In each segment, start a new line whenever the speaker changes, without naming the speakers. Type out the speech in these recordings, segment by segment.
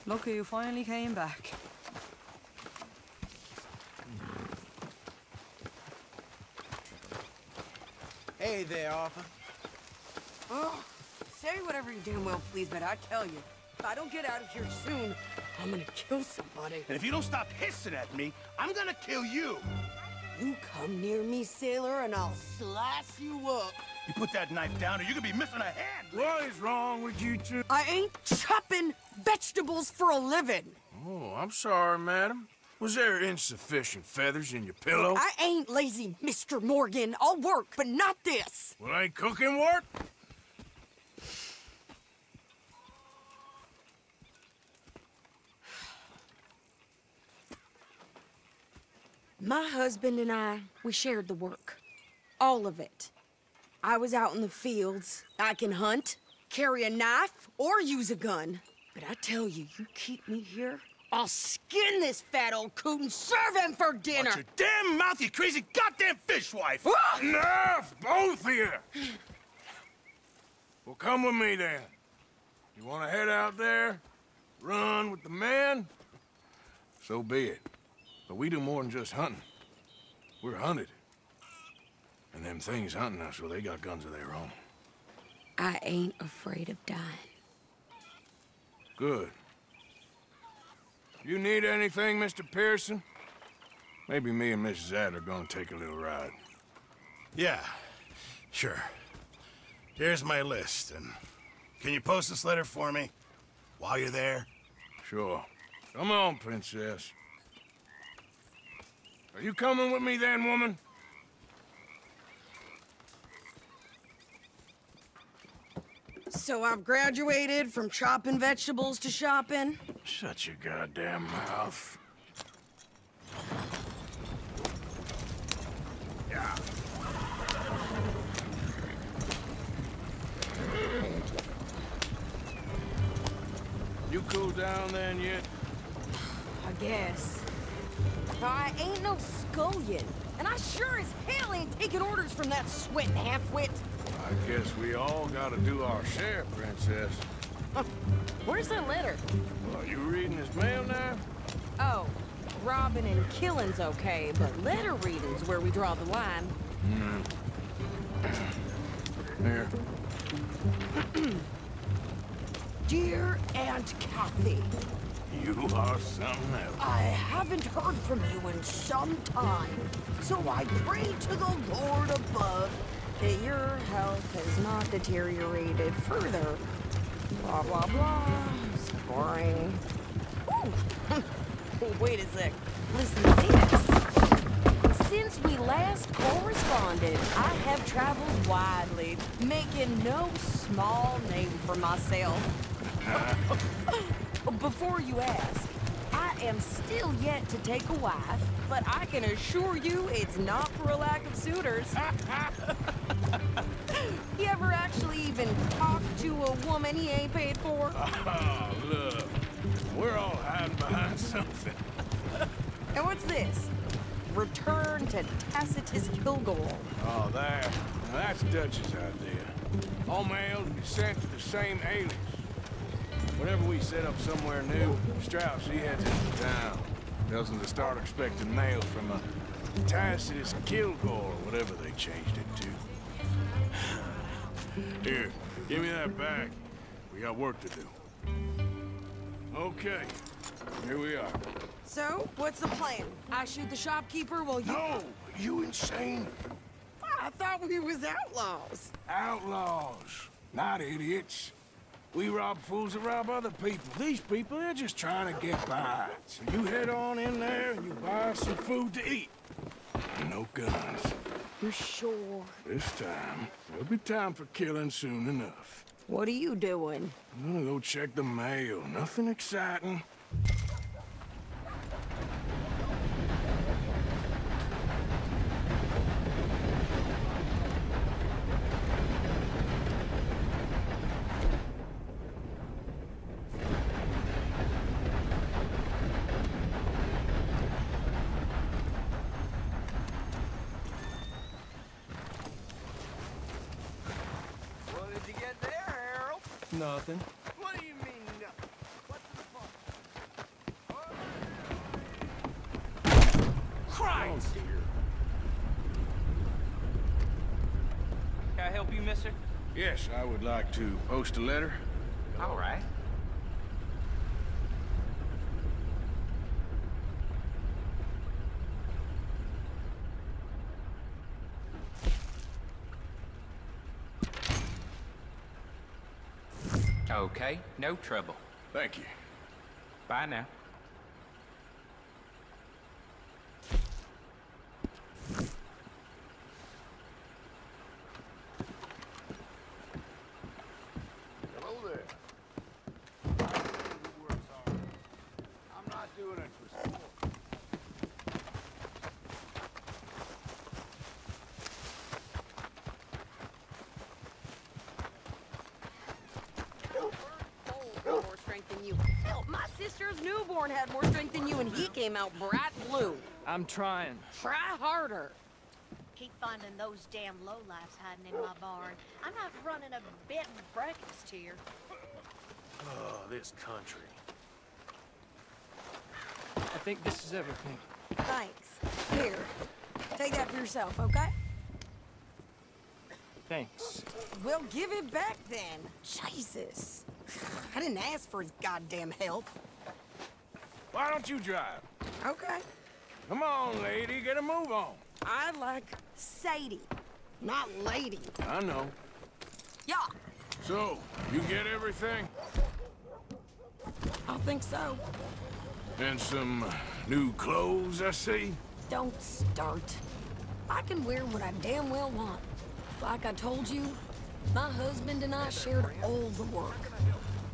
Lucky you finally came back.
Hey there, Arthur.
Oh, say whatever you damn well please, but I tell you, if I don't get out of here soon, I'm gonna kill somebody.
And if you don't stop hissing at me, I'm gonna kill you.
You come near me, sailor, and I'll slice you up.
You put that knife down or you're gonna be missing a hand.
What is wrong with you two?
I ain't chopping vegetables for a living.
Oh, I'm sorry, madam. Was there insufficient feathers in your pillow?
I ain't lazy, Mr. Morgan. I'll work, but not this.
Well, ain't cooking work?
My husband and I, we shared the work. All of it. I was out in the fields. I can hunt, carry a knife, or use a gun. But I tell you, you keep me here, I'll skin this fat old coot and serve him for dinner.
Watch your damn mouth, you crazy goddamn fishwife!
Enough, both of you! Well, come with me then. You want to head out there, run with the men? So be it. But we do more than just hunting. We're hunted. And them things hunting us, well, they got guns of their own.
I ain't afraid of dying.
Good. You need anything, Mr. Pearson? Maybe me and Mrs. Ad are gonna take a little ride.
Yeah, sure. Here's my list, and can you post this letter for me while you're there?
Sure. Come on, Princess. Are you coming with me then, woman?
So I've graduated from chopping vegetables to shopping?
Shut your goddamn mouth. Yeah. You cool down then yet?
I guess. I ain't no scullion, and I sure as hell ain't taking orders from that sweating half-wit.
I guess we all gotta do our share, Princess.
Where's that letter?
Well, you reading his mail now?
Oh, robbing and killing's okay, but letter reading's where we draw the line.
Here.
Dear Aunt Kathy,
You are something else.
I haven't heard from you in some time, so I pray to the Lord above that your health has not deteriorated further. Blah, blah, blah. It's boring. Ooh. Wait a sec. Listen to this. Since we last corresponded, I have traveled widely, making no small name for myself. Before you ask, I am still yet to take a wife, but I can assure you it's not for a lack of suitors. You ever actually even talk to a woman he ain't paid for?
Oh, look. We're all hiding behind something.
And what's this? Return to Tacitus Kilgore.
Oh, there. Now that's Dutch's idea. All mail to be sent to the same alias. Whenever we set up somewhere new, Strauss, he heads into town. Tells them to start expecting mail from a Tacitus Kilgore, or whatever they changed it to. Here, give me that back. We got work to do. Okay, here we are.
So, what's the plan? I shoot the shopkeeper while you...
No, you insane?
I thought we was outlaws.
Outlaws, not idiots. We rob fools that rob other people. These people, they're just trying to get by. So you head on in there and you buy some food to eat. No guns.
You sure?
This time, there'll be time for killing soon enough.
What are you doing?
I'm gonna go check the mail. Nothing exciting.
What did you get there, Harold?
Nothing.
What do you mean, nothing? What's the point?
Thanks.
dear.
Can I help you, mister?
Yes, I would like to post a letter.
All right. Okay, no trouble.
Thank you.
Bye now.
Hello there. I know who works hard. I'm not doing it for sport.
More strength than you. Hell, my sister's newborn had more strength than you, and he came out bright blue.
I'm trying.
Try harder.
Keep finding those damn lowlifes hiding in my barn. I'm not running a bed and breakfast here.
Oh, this country. I think this is everything.
Thanks. Here, take that for yourself, okay?
Thanks.
Well, give it back then. Jesus. I didn't ask for his goddamn help.
Why don't you drive?
Okay.
Come on, lady, get a move on.
I like Sadie, not lady.
I know.
Yeah,
So, you get everything?
I think so.
And some new clothes, I see?
Don't start. I can wear what I damn well want. Like I told you, my husband and I shared all the work.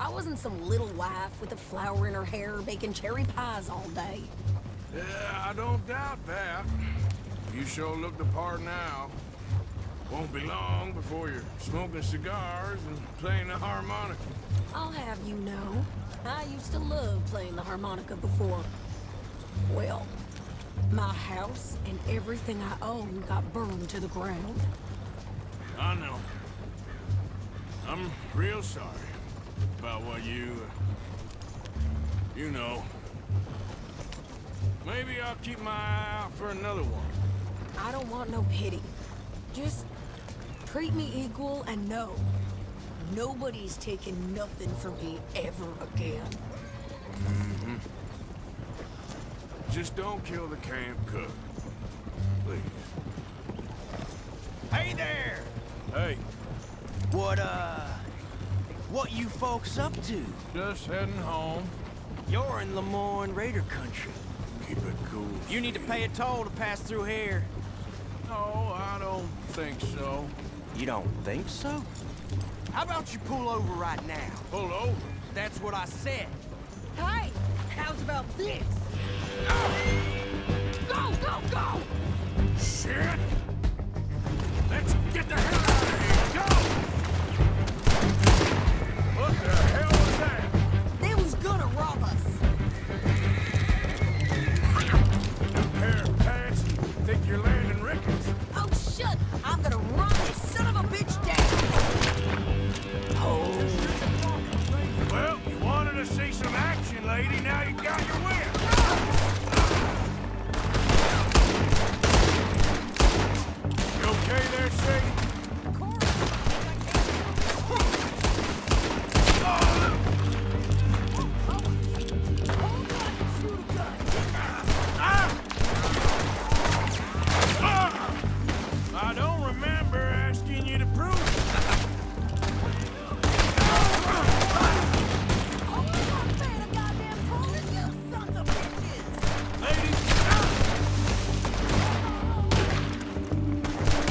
I wasn't some little wife with a flower in her hair baking cherry pies all day.
Yeah, I don't doubt that. You sure look the part now. Won't be long before you're smoking cigars and playing the harmonica.
I'll have you know, I used to love playing the harmonica before. Well, my house and everything I own got burned to the ground.
I know. I'm real sorry about what you know. Maybe I'll keep my eye out for another one.
I don't want no pity. Just treat me equal and know nobody's taking nothing from me ever again.
Just don't kill the camp cook. Please.
Hey there!
Hey,
What you folks up to?
just heading home.
You're in Lemoyne Raider country.
Keep it cool.
You need to pay a toll to pass through here.
No, I don't think so.
You don't think so? How about you pull over right now?
Pull over.
That's what I said.
Hey, how's about this? Go, go, go!
Shit! Let's get the hell out of here! Go! What the hell was that?
They was gonna rob us.
Pair of pants? Think you're landing Ricketts?
Oh, shut! I'm gonna run this son of a bitch down. Oh.
Well, you wanted to see some action, lady. Now you got your wish. You okay there, Sadie? I don't remember asking you to prove it.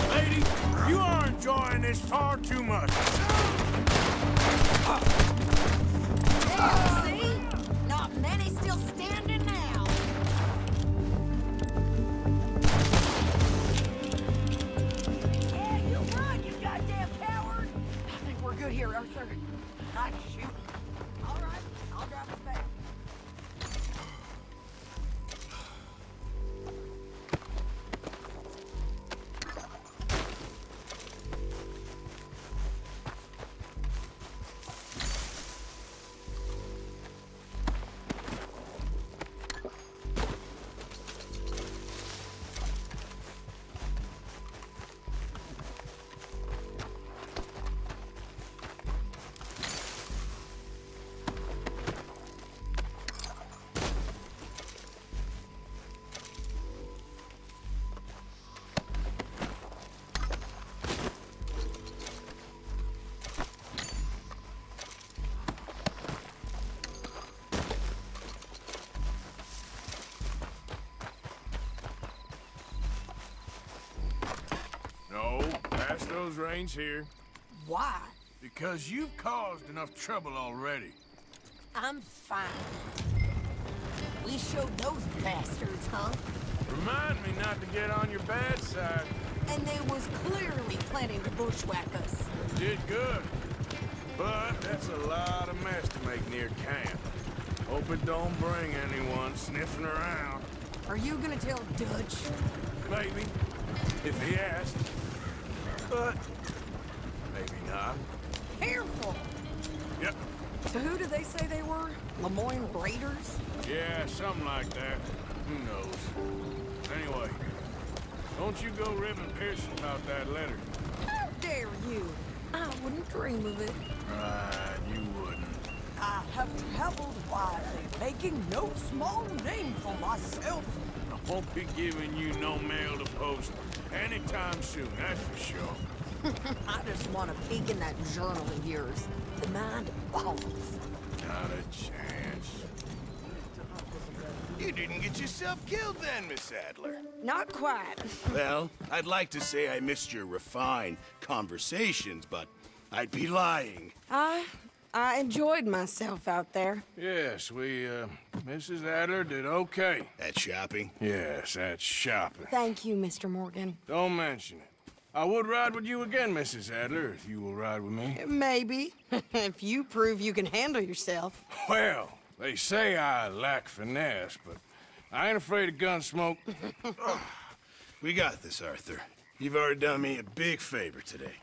Lady, you are enjoying this far too much.
See? Not many still standing now. Yeah, you run, you goddamn coward. I think we're good here, Arthur. Not shooting. All right, I'll drive us back.
Pass those reins here.
Why?
Because you've caused enough trouble already.
I'm fine. We showed those bastards, huh?
Remind me not to get on your bad side.
And they was clearly planning to bushwhack us.
Did good. But that's a lot of mess to make near camp. Hope it don't bring anyone sniffing around.
Are you gonna tell Dutch?
Maybe, if he asks. But maybe not.
Careful!
Yep.
So who did they say they were? Lemoyne Raiders?
Yeah, something like that. Who knows? Anyway, don't you go ribbing Pearson about that letter.
How dare you? I wouldn't dream of it.
Right, you wouldn't.
I have traveled widely, making no small name for myself.
I won't be giving you no mail to post anytime soon, that's for sure.
I just want to peek in that journal of yours. The mind boggles.
Not a chance.
You didn't get yourself killed then, Miss Adler.
Not quite.
Well, I'd like to say I missed your refined conversations, but I'd be lying.
I enjoyed myself out there.
Yes, Mrs. Adler did okay.
At shopping?
Yes, that's shopping.
Thank you, Mr. Morgan.
Don't mention it. I would ride with you again, Mrs. Adler, if you will ride with me.
Maybe. If you prove you can handle yourself.
Well, they say I lack finesse, but I ain't afraid of gun smoke.
We got this, Arthur. You've already done me a big favor today.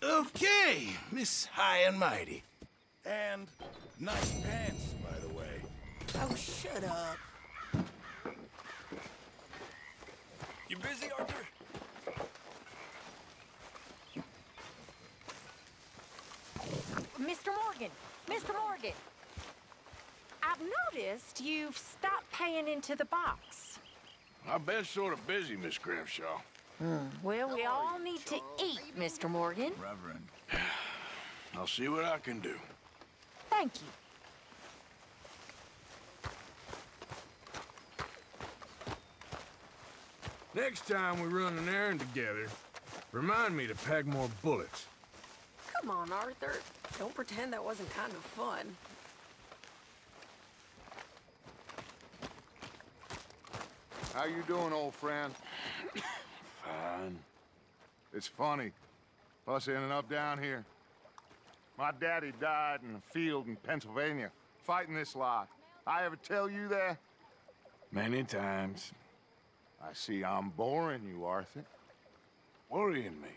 Okay, Miss High and Mighty. And nice pants, by the way.
Oh, shut up.
You busy, Arthur?
Mr. Morgan! Mr. Morgan! I've noticed you've stopped paying into the box.
I've been sort of busy, Miss Grimshaw.
Well, we all need to eat, Mr. Morgan.
Reverend. I'll see what I can do.
Thank you.
Next time we run an errand together, remind me to pack more bullets.
Come on, Arthur. Don't pretend that wasn't kind of fun.
How you doing, old friend?
Fine.
It's funny, us ending up down here. My daddy died in a field in Pennsylvania, fighting this lot. I ever tell you that?
Many times.
I see I'm boring you, Arthur.
Worrying me.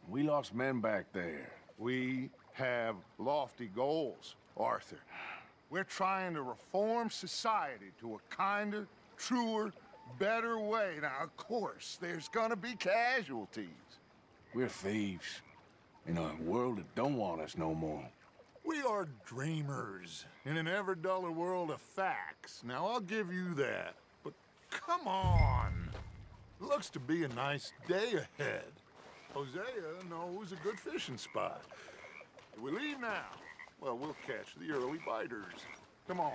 We lost men back there.
We have lofty goals, Arthur. We're trying to reform society to a kinder, truer, better way. Now, of course, there's gonna be casualties.
We're thieves. In a world that don't want us no more.
We are dreamers in an ever duller world of facts. Now, I'll give you that. But come on. Looks to be a nice day ahead. Hosea knows a good fishing spot. Do we leave now? Well, we'll catch the early biters. Come on.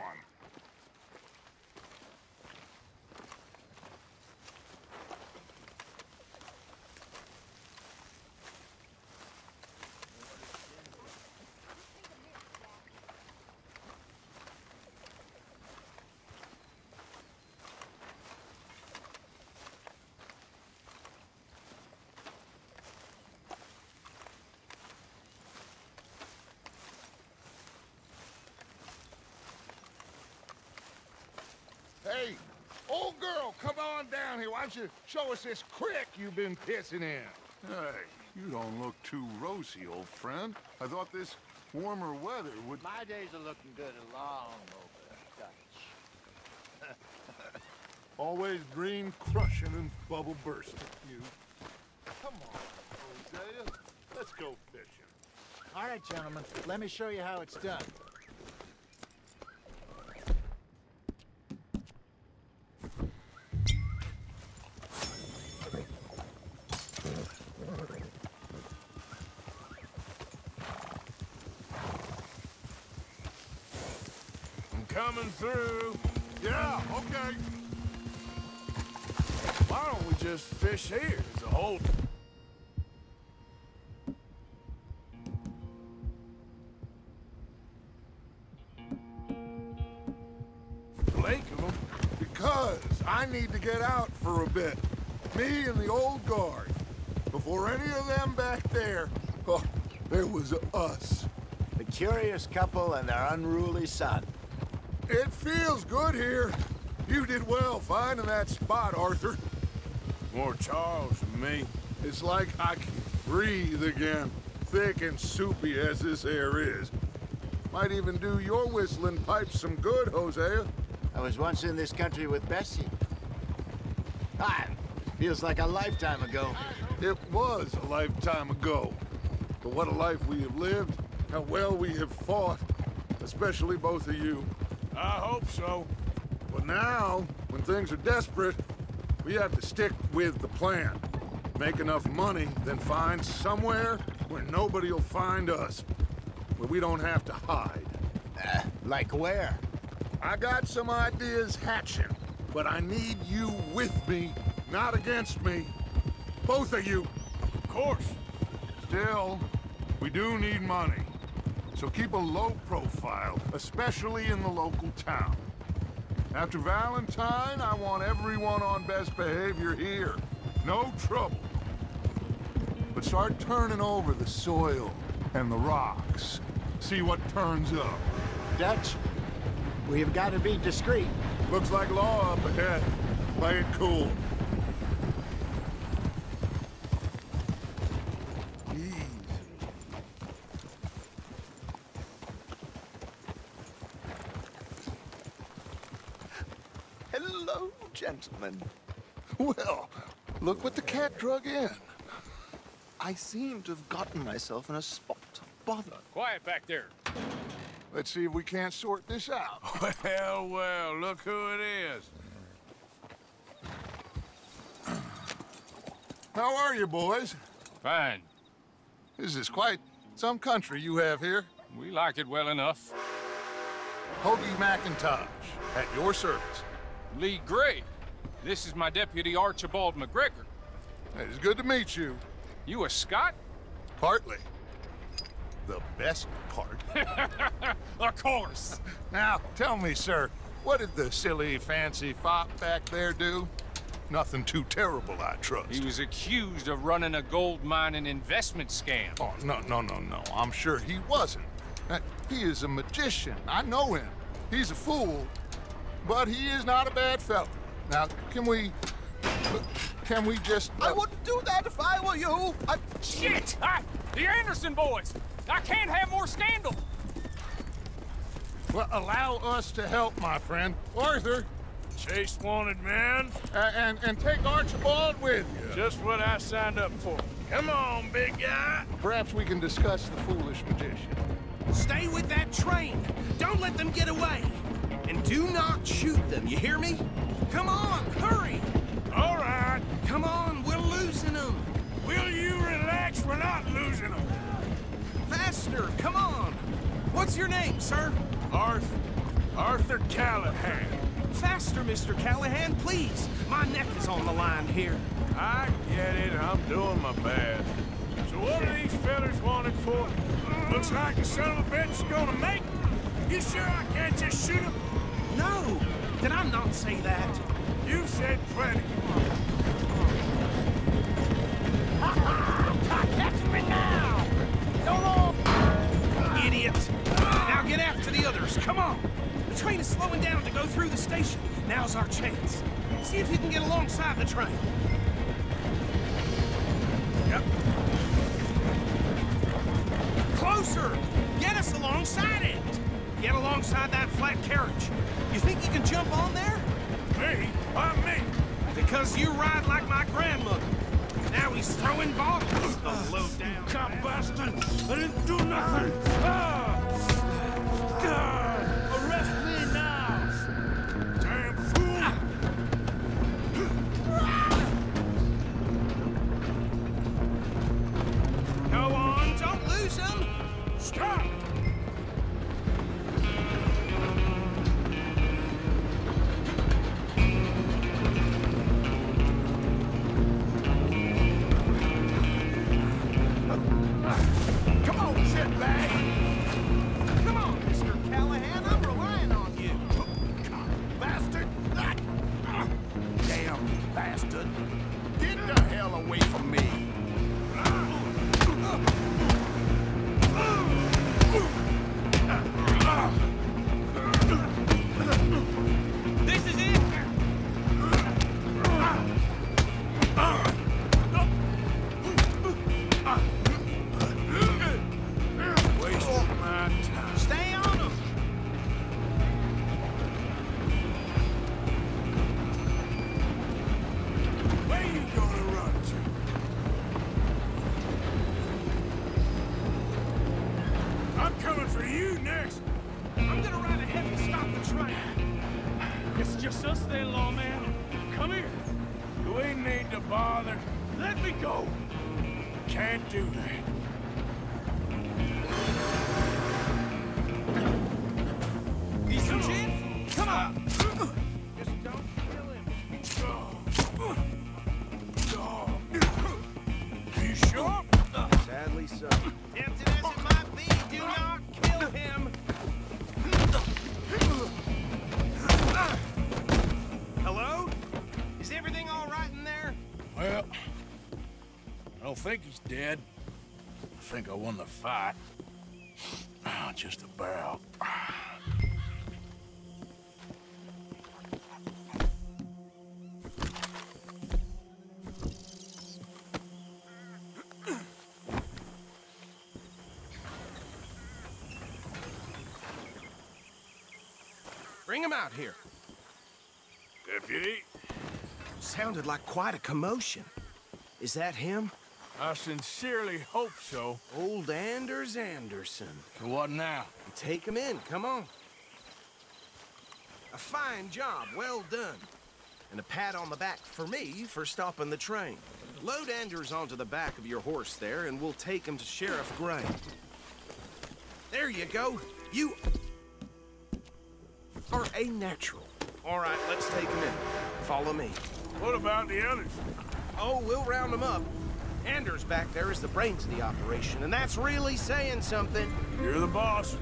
Hey, old girl, come on down here. Why don't you show us this creek you've been pissing in? Hey, you don't look too rosy, old friend. I thought this warmer weather would...
My days are looking good along over Dutch.
Always dream crushing and bubble bursting, you. Come on, Hosea. Let's go fishing.
All right, gentlemen, let me show you how it's done.
Coming through.
Yeah, okay.
Why don't we just fish here? There's a hole.
need to get out for a bit. Me and the old guard. Before any of them back there, oh, there was us.
The curious couple and their unruly son.
It feels good here. You did well finding that spot, Arthur.
More Charles than me.
It's like I can breathe again, thick and soupy as this air is. Might even do your whistling pipes some good, Hosea.
I was once in this country with Bessie. Feels like a lifetime ago.
It was a lifetime ago. But what a life we have lived, how well we have fought, especially both of you.
I hope so.
But now, when things are desperate, we have to stick with the plan. Make enough money, then find somewhere where nobody will find us. Where we don't have to hide.
Like where?
I got some ideas hatching, but I need you with me, not against me. Both of you.
Of course.
Still, we do need money. So keep a low profile, especially in the local town. After Valentine, I want everyone on best behavior here. No trouble. But start turning over the soil and the rocks. See what turns up.
Dutch, we've got to be discreet.
Looks like law up ahead. Play it cool. Easy.
Hello, gentlemen.
Well, look what the cat drug in.
I seem to have gotten myself in a spot of bother.
Quiet back there.
Let's see if we can't sort this out.
Well, well, look who it is.
How are you, boys?
Fine.
This is quite some country you have here.
We like it well enough.
Hoagie McIntosh, at your service.
Lee Gray. This is my deputy Archibald McGregor.
It's good to meet you.
You a Scot?
Partly. The best part.
Of course.
Now, tell me, sir, what did the silly, fancy fop back there do? Nothing too terrible, I trust.
He was accused of running a gold mining investment scam.
Oh, no. I'm sure he wasn't. He is a magician. I know him. He's a fool, but he is not a bad fellow. Now, can we just...
I wouldn't do that if I were you.
Shit! The Anderson boys! I can't have more scandal!
Well, allow us to help, my friend. Arthur.
Chase wanted man.
And take Archibald with you.
Just what I signed up for. Come on, big guy.
Perhaps we can discuss the foolish magician.
Stay with that train. Don't let them get away. And do not shoot them, you hear me? Come on, hurry!
All right.
Come on, we're losing them.
Will you relax? We're not losing them.
Faster, come on. What's your name, sir?
Arthur Callahan.
Faster, Mr. Callahan, please. My neck is on the line here.
I get it. I'm doing my best. So what are these fellas wanted for? Looks like the son of a bitch is gonna make it. You sure I can't just shoot him?
No, did I not say that?
You said plenty.
Catch me now! Idiot! Now get after the others, come on! The train is slowing down to go through the station. Now's our chance. See if you can get alongside the train. Yep. Closer! Get us alongside it! Get alongside that flat carriage. You think you can jump on there?
Me? Why me?
Because you ride like my grandmother. Now he's throwing bottles. The low down.
Cop bastard! I didn't do nothing! Arrest me now! Damn fool!
Go on, don't lose him!
Stop!
Come on, shitbag! Come on, Mr. Callahan!
You next!
I'm gonna ride ahead and stop the train.
It's just us then, lawman. Come here.
You ain't need to bother.
Let me go.
Can't do that.
Easy, Chief. Come on. Just don't kill him.
You sure?
Sadly so.
Tempted as it might be, do not kill him. Hello? Is everything all right in there?
Well, I don't think he's dead. I think I won the fight. Just about.
Bring him out here.
Deputy,
Sounded like quite a commotion. Is that him?
I sincerely hope so.
Old Anders Anderson.
So what now?
Take him in, come on. A fine job, well done. And a pat on the back for me for stopping the train. Load Anders onto the back of your horse there, and we'll take him to Sheriff Gray. There you go. You are a natural. All right, let's take him in. Follow me.
What about the others?
Oh, we'll round them up. Anders back there is the brains of the operation, and that's really saying something.
You're the boss.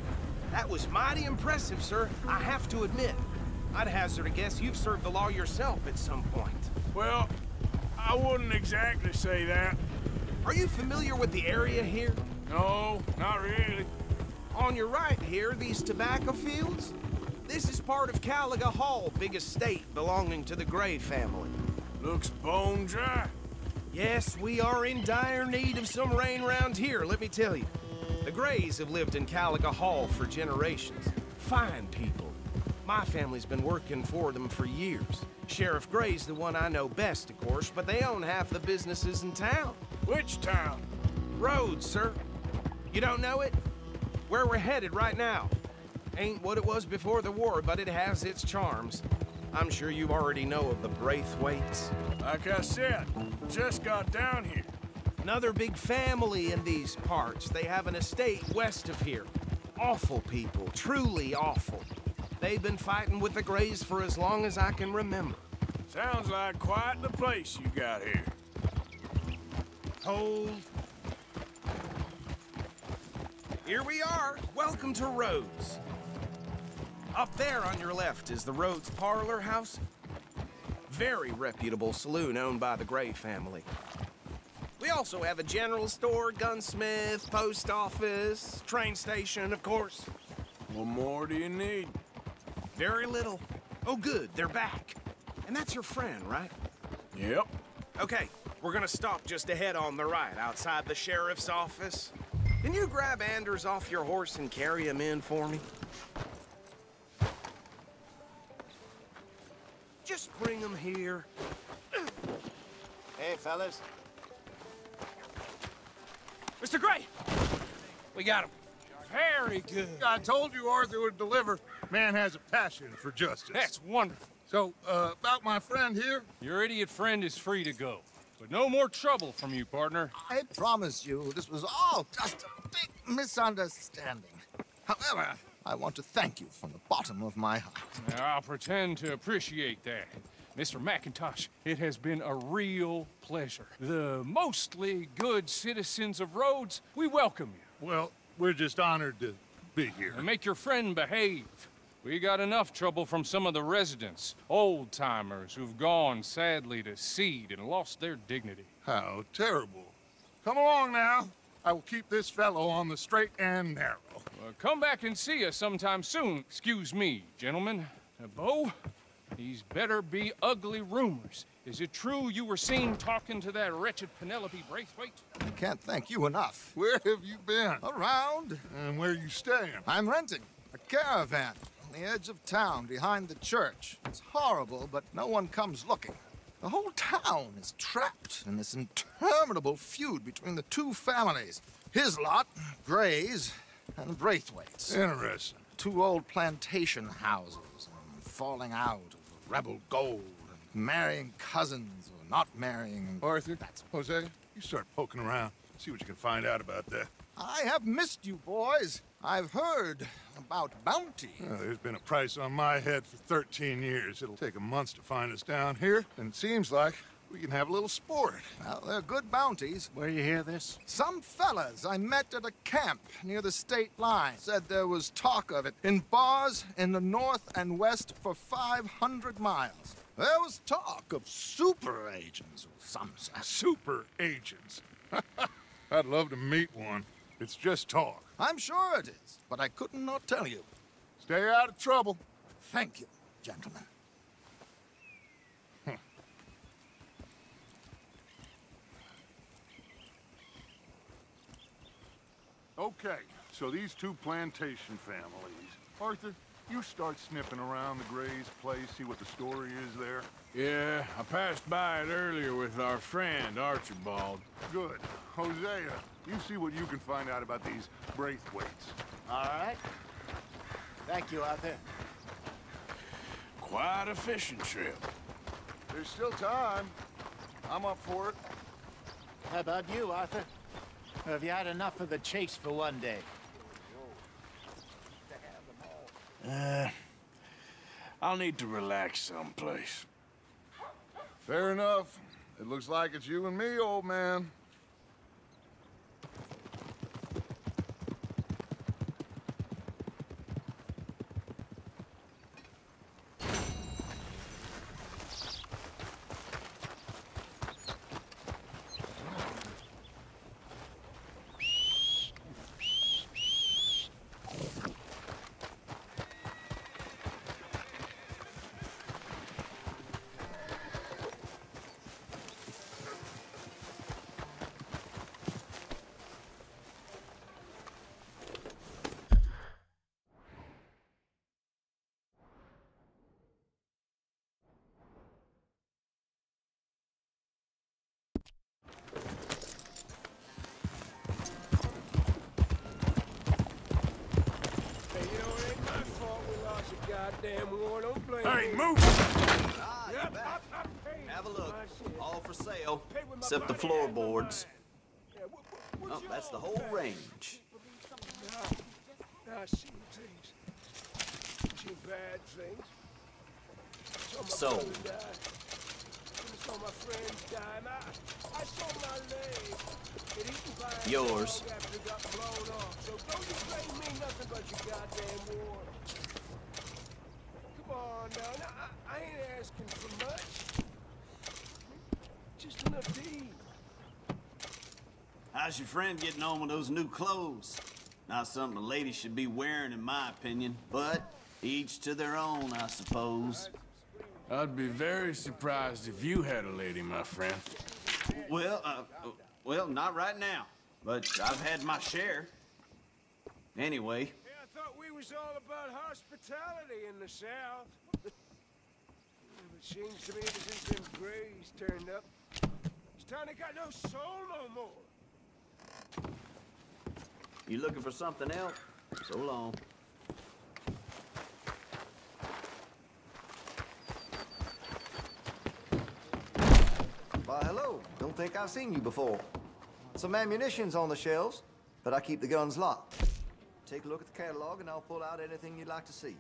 That was mighty impressive, sir. I have to admit. I'd hazard a guess you've served the law yourself at some point.
Well, I wouldn't exactly say that.
Are you familiar with the area here?
No, not really.
On your right here, these tobacco fields? This is part of Caliga Hall, big estate belonging to the Gray family.
Looks bone dry.
Yes, we are in dire need of some rain round here, let me tell you. The Grays have lived in Caliga Hall for generations. Fine people. My family's been working for them for years. Sheriff Gray's the one I know best, of course, but they own half the businesses in town.
Which town?
Rhodes, sir. You don't know it? Where we're headed right now. Ain't what it was before the war, but it has its charms. I'm sure you already know of the Braithwaites.
Like I said, just got down here.
Another big family in these parts. They have an estate west of here. Awful people, truly awful. They've been fighting with the Grays for as long as I can remember.
Sounds like quite the place you got here.
Hold. Here we are. Welcome to Rhodes. Up there on your left is the Rhodes Parlor House. Very reputable saloon owned by the Gray family. We also have a general store, gunsmith, post office, train station, of course.
What more do you need?
Very little. Oh, good, they're back. And that's your friend, right?
Yep.
Okay, we're gonna stop just ahead on the right, outside the sheriff's office. Can you grab Anders off your horse and carry him in for me? Just bring him here.
Hey, fellas.
Mr. Gray! We got him. Very good.
I told you Arthur would deliver. Man has a passion for justice.
That's wonderful.
So, about my friend here?
Your idiot friend is free to go. But no more trouble from you, partner.
I promise you, this was all just a big misunderstanding. However, I want to thank you from the bottom of my heart.
Now, I'll pretend to appreciate that. Mr. McIntosh, it has been a real pleasure. The mostly good citizens of Rhodes, we welcome you.
Well, we're just honored to be here.
And make your friend behave. We got enough trouble from some of the residents, old-timers who've gone, sadly, to seed and lost their dignity.
How terrible. Come along now. I will keep this fellow on the straight and narrow.
Well, come back and see us sometime soon. Excuse me, gentlemen. Bo, these better be ugly rumors. Is it true you were seen talking to that wretched Penelope Braithwaite?
I can't thank you enough.
Where have you been?
Around.
And where you staying?
I'm renting a caravan on the edge of town behind the church. It's horrible, but no one comes looking. The whole town is trapped in this interminable feud between the two families. His lot, Gray's, and Braithwaites.
Interesting.
2 old plantation houses, and falling out of the rebel gold, and marrying cousins or not marrying.
Arthur, Hosea, you start poking around. See what you can find out about that.
I have missed you, boys. I've heard about bounty.
Well, there's been a price on my head for 13 years. It'll take a month to find us down here, and it seems like we can have a little sport.
Well, they're good bounties.
Where you hear this?
Some fellas I met at a camp near the state line said there was talk of it in bars in the north and west for 500 miles. There was talk of super agents of some sort.
Super agents. I'd love to meet one. It's just talk.
I'm sure it is, but I couldn't not tell you.
Stay out of trouble.
Thank you, gentlemen.
Okay, so these 2 plantation families. Arthur, you start sniffing around the Gray's place, see what the story is there.
Yeah, I passed by it earlier with our friend, Archibald.
Good. Hosea, you see what you can find out about these Braithwaites.
All right. Thank you, Arthur.
Quite a fishing trip.
There's still time. I'm up for it.
How about you, Arthur? Or have you had enough of the chase for one day?
I'll need to relax someplace.
Fair enough. It looks like it's you and me, old man.
Hey, move!
Have a look. All for sale, except the floorboards. Oh, that's the whole range.
I seen things. Seen bad things.
Sold.
Saw my friends die. I saw my leg. Get eaten by a
Yours.
dog after it got blown off. So don't you blame me nothing but your goddamn war. Come on now. I ain't asking for much. Just enough to eat.
How's your friend getting on with those new clothes? Not something a lady should be wearing, in my opinion, but each to their own, I suppose.
I'd be very surprised if you had a lady, my friend.
Well, not right now, but I've had my share. Anyway.
Hey, I thought we was all about hospitality in the South. It seems to me ever since them Grays turned up, this town ain't got no soul no more.
You looking for something else? So long.
Why, hello. Don't think I've seen you before. Some ammunition's on the shelves, but I keep the guns locked. Take a look at the catalog and I'll pull out anything you'd like to see.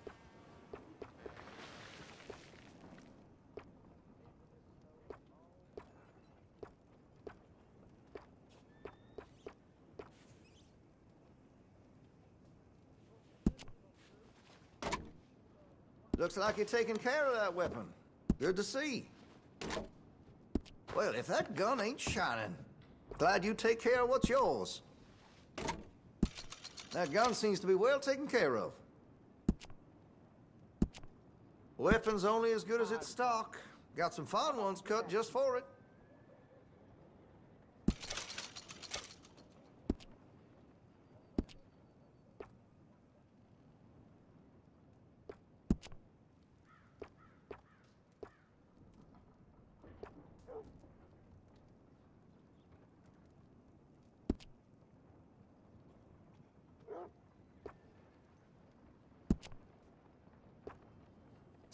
Looks like you're taking care of that weapon. Good to see. Well, if that gun ain't shining, glad you take care of what's yours. That gun seems to be well taken care of. Weapon's only as good as its stock. Got some fine ones cut just for it.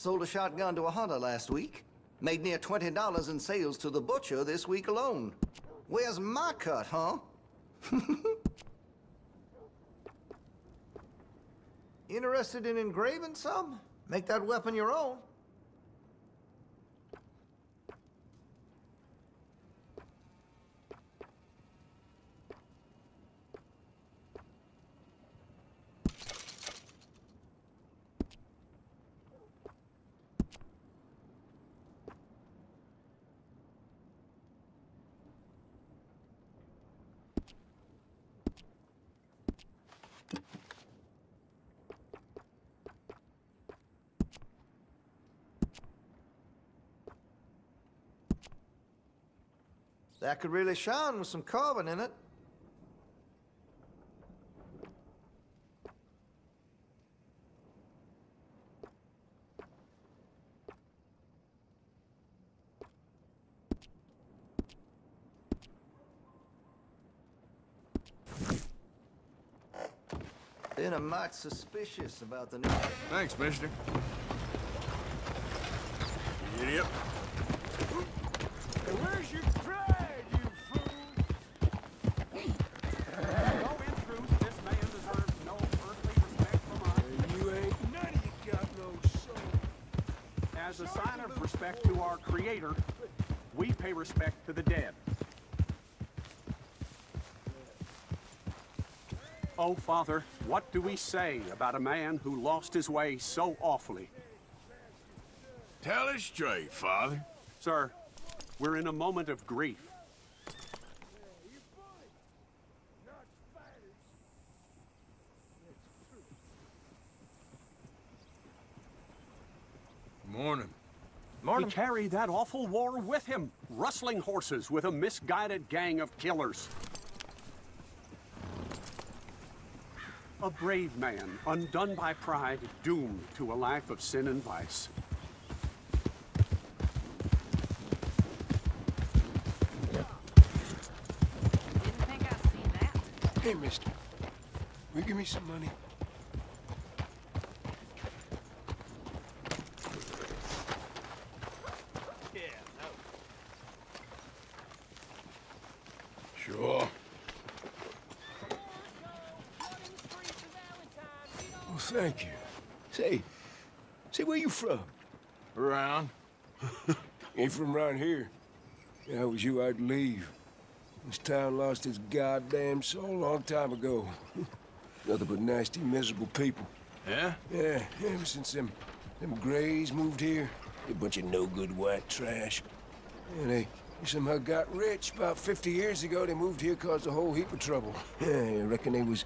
Sold a shotgun to a hunter last week. Made near $20 in sales to the butcher this week alone. Where's my cut, huh? Interested in engraving some? Make that weapon your own. That could really shine with some carbon in it. Been a mite suspicious about the new...
Thanks, mister. You idiot.
Where's your pride, you fool? No intrusion. This man deserves no earthly respect from us.
You ain't none of you got no soul.
As a sign of respect to our Creator, we pay respect to the dead. Oh, Father, what do we say about a man who lost his way so awfully?
Tell us straight, Father.
Sir, we're in a moment of grief.
Morning.
He carried that awful war with him, rustling horses with a misguided gang of killers. A brave man, undone by pride, doomed to a life of sin and vice.
Didn't think I'd see that.
Hey, mister. Will you give me some money? Sure. Well, thank you. Say, where you from? Around. Ain't from around here. If I was you, I'd leave. This town lost its goddamn soul a long time ago. Nothing but nasty, miserable people. Yeah? Yeah, ever since them Grays moved here. A bunch of no-good white trash. And they somehow got rich. About 50 years ago, they moved here, caused a whole heap of trouble. Yeah, I reckon they was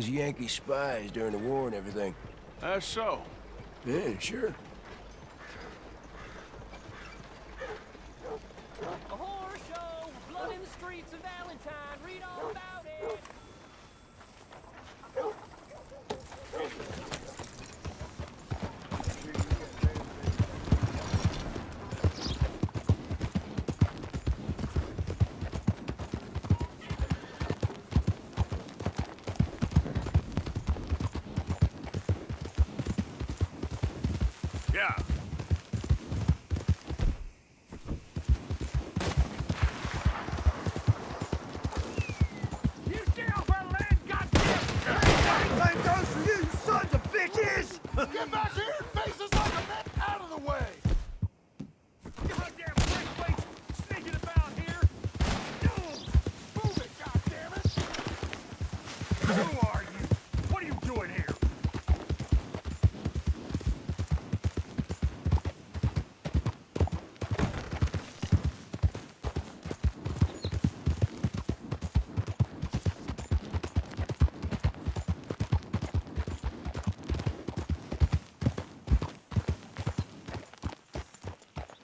Yankee spies during the war and everything. That's so? Yeah, sure.
A horror show, blood in the streets of Valentine. Read all about it.
Yeah.
You stay off our land, goddamn!
Same goes for you, sons of bitches!
Get back here and face us like a man out of the way!
You goddamn breakways sneaking about here!
Move it, goddammit!
Who are you? What are you doing here?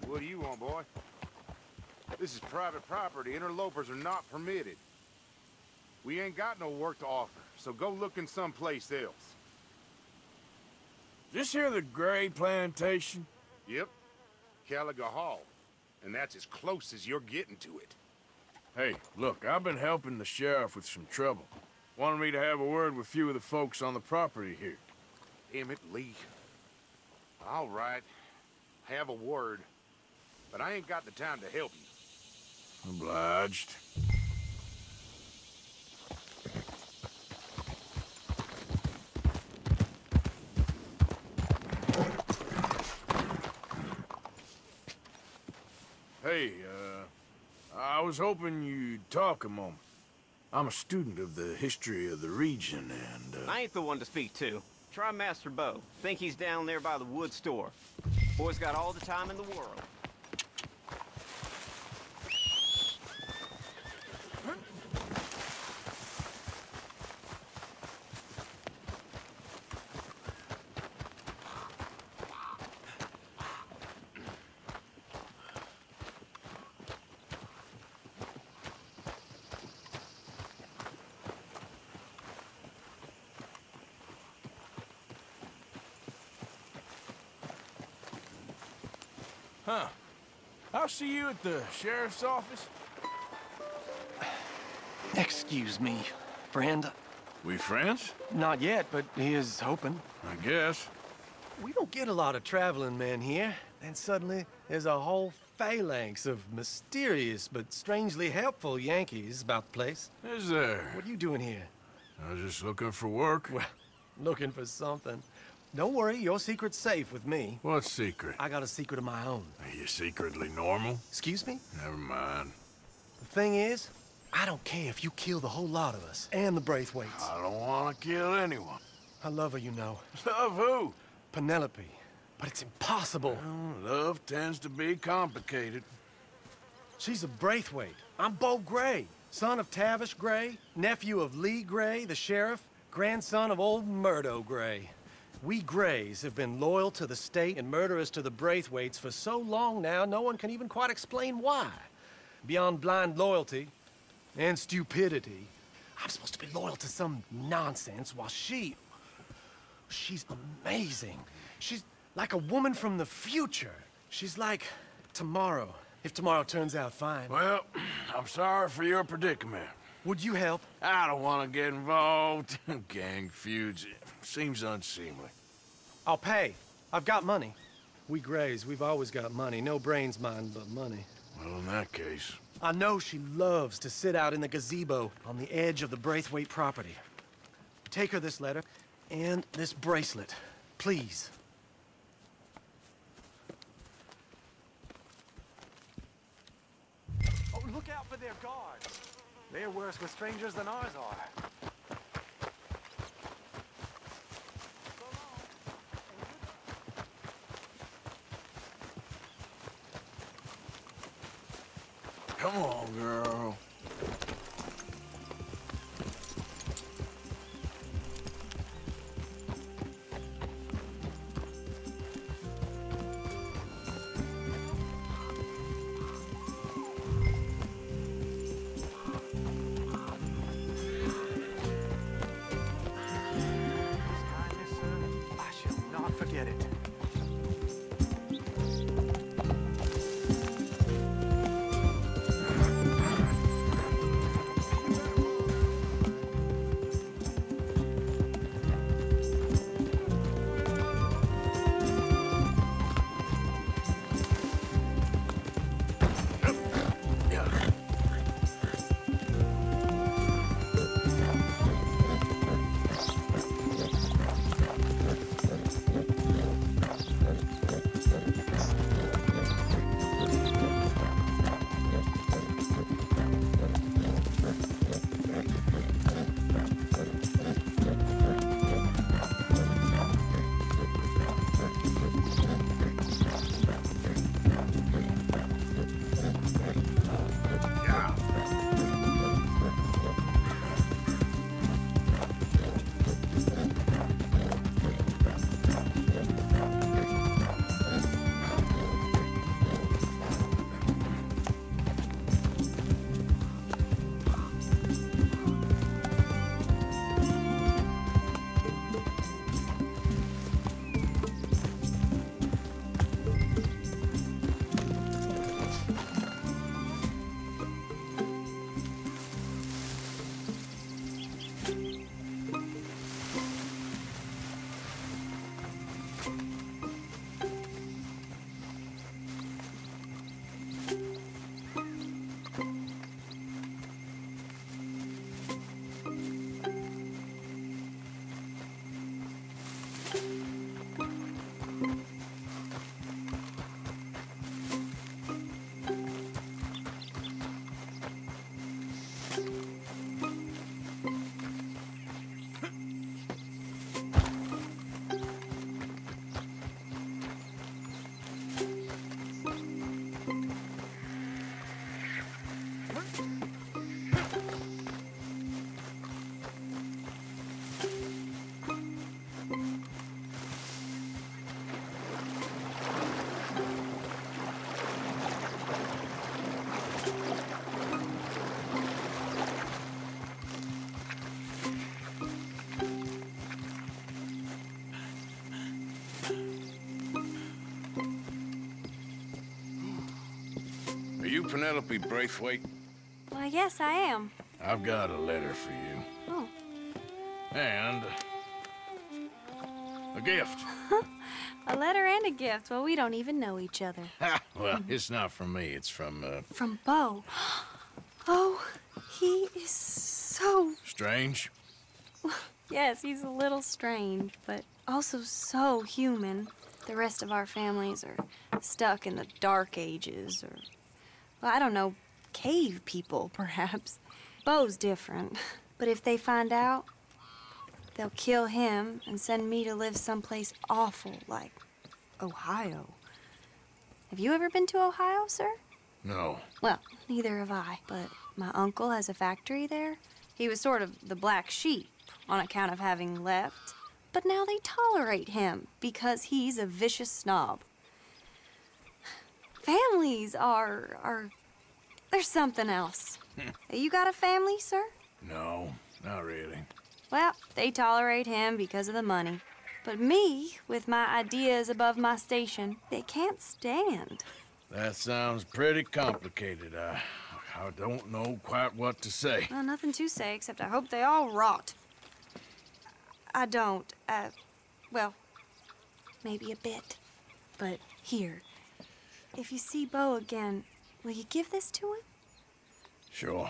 What do you want, boy? This is private property. Interlopers are not permitted. We ain't got no work to offer, so go looking someplace else.
This here the Gray plantation?
Yep. Caliga Hall. And that's as close as you're getting to it.
Hey, look, I've been helping the sheriff with some trouble. Wanted me to have a word with a few of the folks on the property here.
Emmett Lee. All right. Have a word. But I ain't got the time to help you.
Obliged. Hey, I was hoping you'd talk a moment. I'm a student of the history of the region, and,
I ain't the one to speak to. Try Master Bo. Think he's down there by the wood store. Boy's got all the time in the world.
Huh. I'll see you at the sheriff's office.
Excuse me, friend.
We friends?
Not yet, but he is hoping.
I guess.
We don't get a lot of traveling men here, and suddenly there's a whole phalanx of mysterious but strangely helpful Yankees about the place.
Is there?
What are you doing here?
I was just looking for work.
Well, looking for something. Don't worry, your secret's safe with me.
What secret?
I got a secret of my own.
Are you secretly normal?
Excuse me?
Never mind.
The thing is, I don't care if you kill the whole lot of us, and the Braithwaites.
I don't want to kill anyone.
I love her, you know.
Love who?
Penelope. But it's impossible.
Well, love tends to be complicated.
She's a Braithwaite. I'm Bo Gray, son of Tavish Gray, nephew of Lee Gray, the sheriff, grandson of old Murdo Gray. We Grays have been loyal to the state and murderous to the Braithwaites for so long now, no one can even quite explain why. Beyond blind loyalty and stupidity, I'm supposed to be loyal to some nonsense while she's amazing. She's like a woman from the future. She's like tomorrow, if tomorrow turns out fine.
Well, I'm sorry for your predicament.
Would you help?
I don't want to get involved. Gang feuds. Seems unseemly.
I'll pay. I've got money. We Grays, we've always got money. No brains, mind, but money.
Well, in that case...
I know she loves to sit out in the gazebo on the edge of the Braithwaite property. Take her this letter and this bracelet, please.
Oh, look out for their guards. They're worse with strangers than ours are.
Come on, girl.
I shall not forget it.
Penelope Braithwaite?
Well, yes, I am.
I've got a letter for you.
Oh.
And a gift.
A letter and a gift. Well, we don't even know each other.
Well, it's not from me. It's from,
From Bo. Oh, he is so...
Strange?
Yes, he's a little strange, but also so human. The rest of our families are stuck in the Dark Ages, or, well, I don't know, cave people, perhaps. Bo's different, but if they find out, they'll kill him and send me to live someplace awful like Ohio. Have you ever been to Ohio, sir?
No.
Well, neither have I, but my uncle has a factory there. He was sort of the black sheep on account of having left, but now they tolerate him because he's a vicious snob. Families are there's something else. You got a family, sir?
No, not really.
Well, they tolerate him because of the money. But me, with my ideas above my station, they can't stand.
That sounds pretty complicated. I don't know quite what to say.
Well, nothing to say, except I hope they all rot. I don't, well, maybe a bit. But here, if you see Bo again, will you give this to him?
Sure.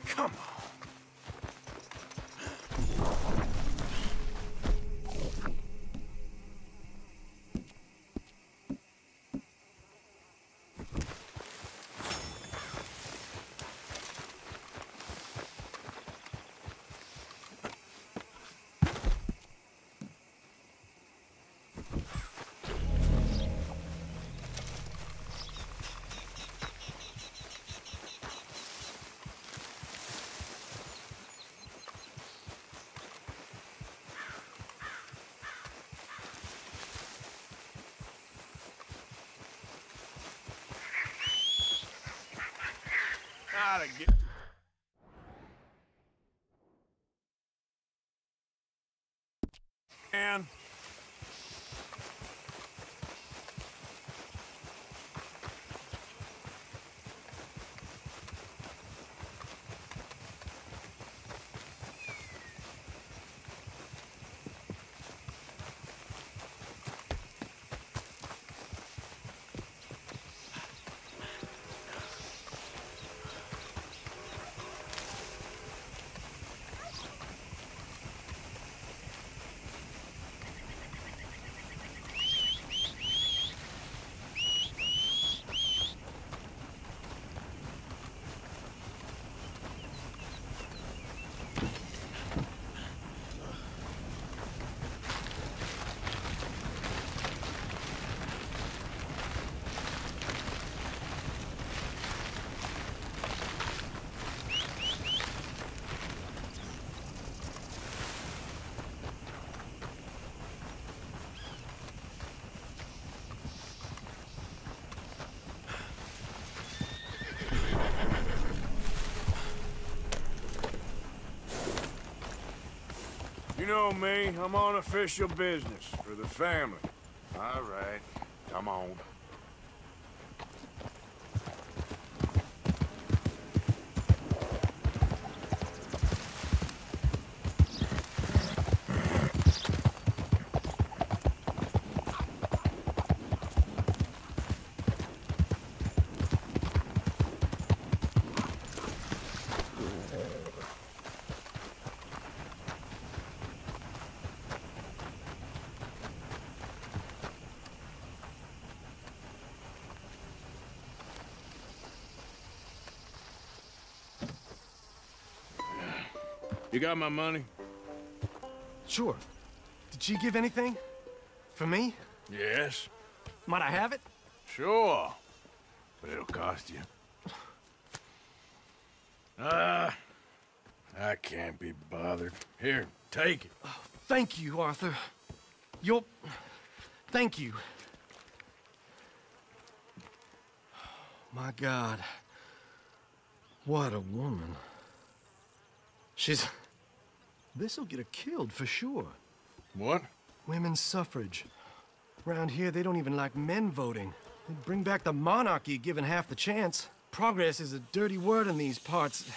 Come on.
Gotta get...
And
know me. I'm on official business for the family.
All right. Come on.
You got my money?
Sure. Did she give anything? For me?
Yes.
Might I have it?
Sure. But it'll cost you. I can't be bothered. Here, take it.
Oh, thank you, Arthur. Thank you. My God. What a woman. This'll get her killed for sure.
What?
Women's suffrage. Around here, they don't even like men voting. They'd bring back the monarchy given half the chance. Progress is a dirty word in these parts.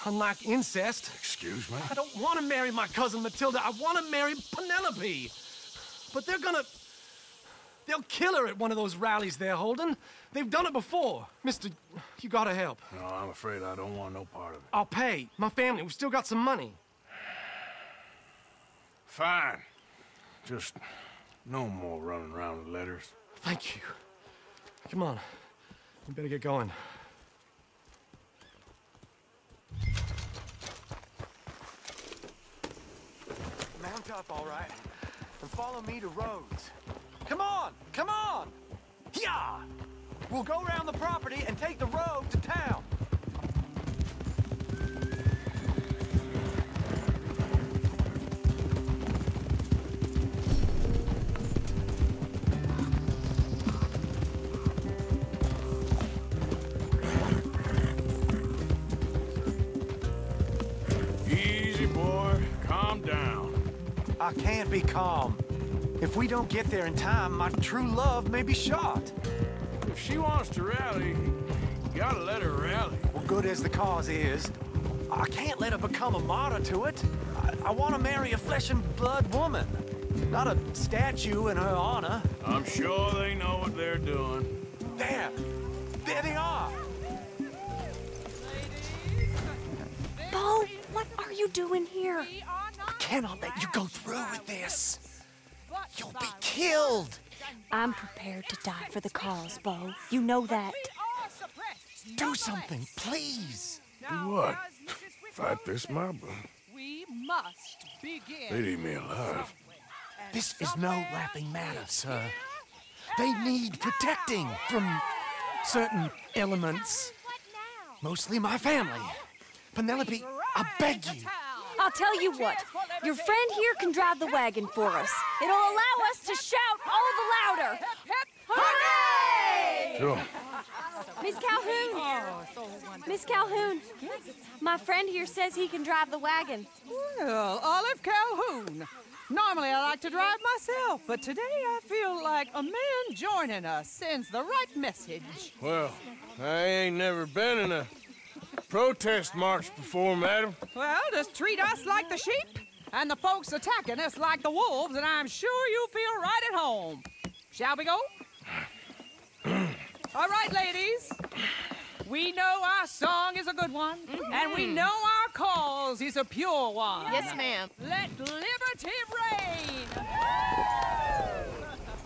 Unlike incest.
Excuse me?
I don't want to marry my cousin Matilda. I want to marry Penelope. But they'll kill her at one of those rallies they're holding. They've done it before. Mister, you gotta help.
No, I'm afraid I don't want no part of it.
I'll pay. My family, we've still got some money.
Fine. Just no more running around with letters.
Thank you. Come on. We better get going.
Mount up, all right? And follow me to Rhodes. Come on! Come on! Yeah! We'll go around the property and take the road to town.
Easy, boy. Calm down.
I can't be calm. If we don't get there in time, my true love may be shot.
If she wants to rally, you gotta let her rally.
Well, good as the cause is, I can't let her become a martyr to it. I want to marry a flesh and blood woman, not a statue in her honor.
I'm sure they know what they're doing.
There they are.
Bo, what are you doing here?
I cannot let you go through with this. You'll be killed.
I'm prepared to die for the cause, Bo. You know that.
Do something, please.
Do what? Fight this mob?
We must begin.
They'd eat me alive.
This is no laughing matter, sir. They need protecting from certain elements. Mostly my family. Penelope, I beg you.
I'll tell you what. Your friend here can drive the wagon for us. It'll allow us to shout all the louder. Hooray!
Sure.
Miss Calhoun. Miss Calhoun. My friend here says he can drive the wagon.
Well, Olive Calhoun. Normally I like to drive myself, but today I feel like a man joining us sends the right message.
Well, I ain't never been in a protest march before, madam.
Well, just treat us like the sheep, and the folks attacking us like the wolves, and I'm sure you feel right at home. Shall we go? All right, ladies. We know our song is a good one, and we know our cause is a pure one.
Yes, ma'am.
Let liberty reign.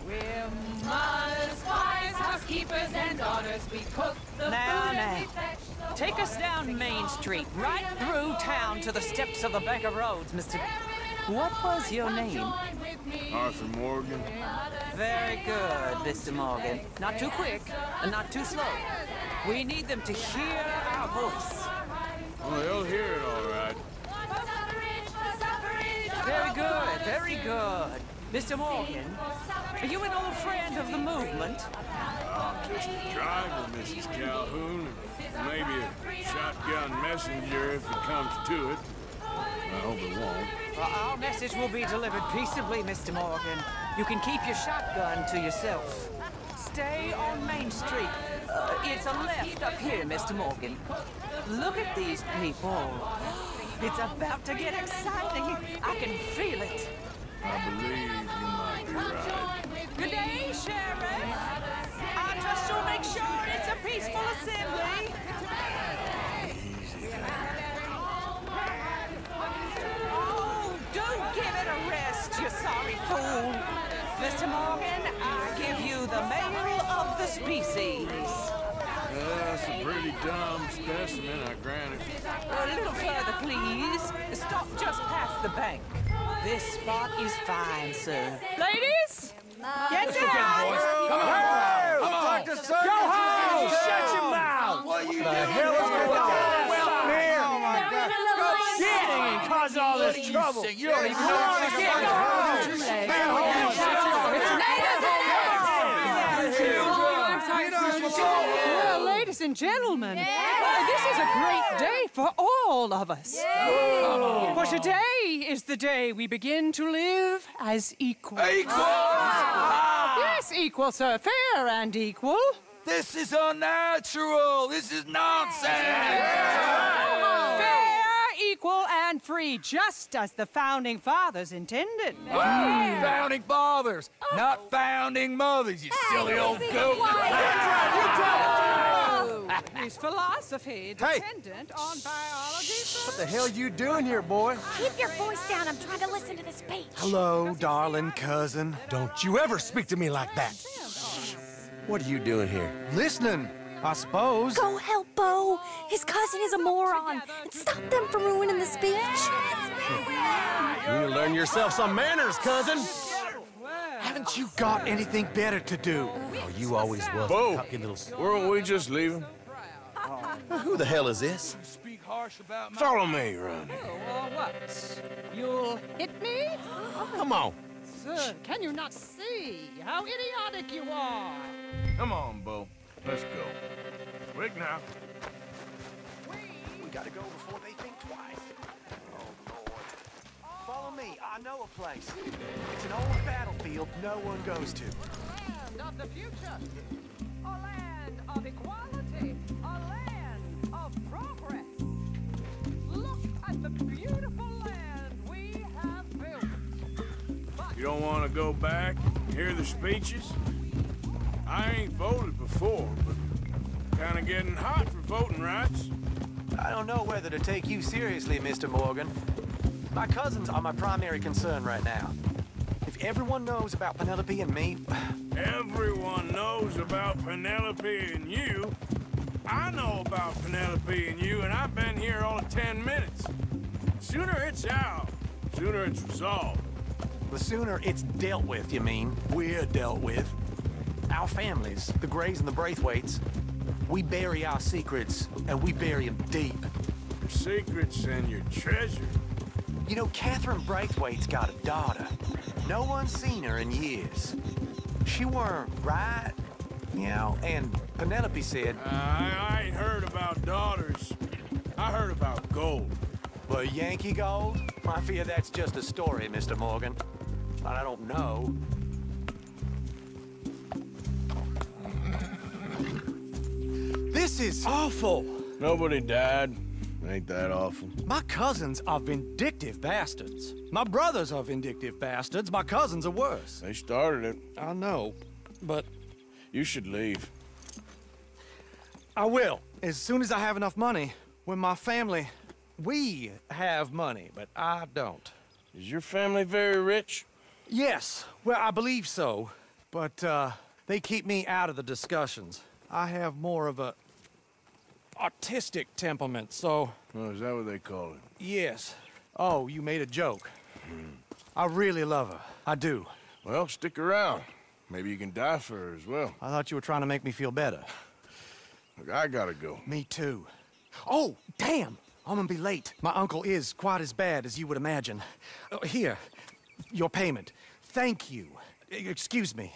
We're mothers, wives, housekeepers, and daughters. We cook the food and we fetch the
Take us down Main Street, right through town to the steps of the Bank of Rhodes, Mr. What was your name?
Arthur Morgan.
Very good, Mr. Morgan. Not too quick, and not too slow. We need them to hear our voice.
Well, they'll hear it all right.
Very good, very good. Mr. Morgan, are you an old friend of the movement?
I'm just a driver, Mrs. Calhoun, and maybe a shotgun messenger if it comes to it. I hope it won't.
Our message will be delivered peaceably, Mr. Morgan. You can keep your shotgun to yourself. Stay on Main Street. It's a left up here, Mr. Morgan. Look at these people. It's about to get exciting. I can feel it.
I believe you might be right.
Good day, Sheriff. I trust you'll make sure it's a peaceful assembly. Oh, do give it a rest, you sorry fool. Mr. Morgan, I give you the male of the species.
That's a pretty dumb specimen, I grant it.
A little further, please. Stop just past the bank. This spot is fine, sir. Ladies, get down!
Come on! Come on! Go home! Shut your mouth! What you the hell is going on? Well, here! Oh my God! Go shitting and causing all this trouble! You don't even know what to get! Go home!
Well, ladies and gentlemen, this is a great day for all of us. For today is the day we begin to live as equals.
Equals?
Yes, equal, sir. Fair and equal.
This is unnatural! This is nonsense!
Fair, equal, and free, just as the Founding Fathers intended.
Founding fathers, not founding mothers, you silly old goat!
Is philosophy dependent on biology, sir?
What the hell you doing here, boy?
Keep your voice down. I'm trying to listen to the speech.
Hello, darling cousin. Don't you ever speak to me like that. What are you doing here? Listening, I suppose.
Go help Bo. His cousin is a moron. And stop them from ruining the speech.
You need to learn yourself some manners, cousin. Haven't you got anything better to do? Oh, you always was.
Bo, weren't we just leaving?
Who the hell is this?
Follow me, around here.
What? You'll hit me?
Come on.
Sir, can you not see how idiotic you are?
Come on, Bo. Let's go. Quick now.
We gotta go before they think twice. Oh, Lord. Follow me. I know a place. It's an old battlefield no one goes to.
Land of the future. A land of equality. A land of progress. Look at the beautiful land we have built.
You don't want to go back and hear the speeches? I ain't voted before, but kind of getting hot for voting rights.
I don't know whether to take you seriously, Mr. Morgan. My cousins are my primary concern right now. If everyone knows about Penelope and me...
Everyone knows about Penelope and you. I know about Penelope and you, and I've been here all of 10 minutes. Sooner it's out, sooner it's resolved.
The sooner it's dealt with, you mean? We're dealt with. Our families, the Grays and the Braithwaites, we bury our secrets, and we bury them deep.
Your secrets and your treasure.
You know, Catherine Braithwaite's got a daughter. No one's seen her in years. She weren't right, you know, and Penelope said...
I ain't heard about daughters. I heard about gold.
Well, Yankee gold? I fear that's just a story, Mr. Morgan. But I don't know. This is awful.
Nobody died. Ain't that awful?
My cousins are vindictive bastards. My brothers are vindictive bastards. My cousins are worse.
They started it.
I know, but...
You should leave.
I will, as soon as I have enough money. When my family... We have money, but I don't.
Is your family very rich?
Yes, well, I believe so. But, they keep me out of the discussions. I have more of a... artistic temperament, so...
Oh, is that what they call it?
Yes. Oh, you made a joke. I really love her. I do.
Well, stick around. Maybe you can die for her as well.
I thought you were trying to make me feel better.
Look, I gotta go.
Me too. Oh, damn! I'm gonna be late. My uncle is quite as bad as you would imagine. Here, your payment. Thank you. Excuse me.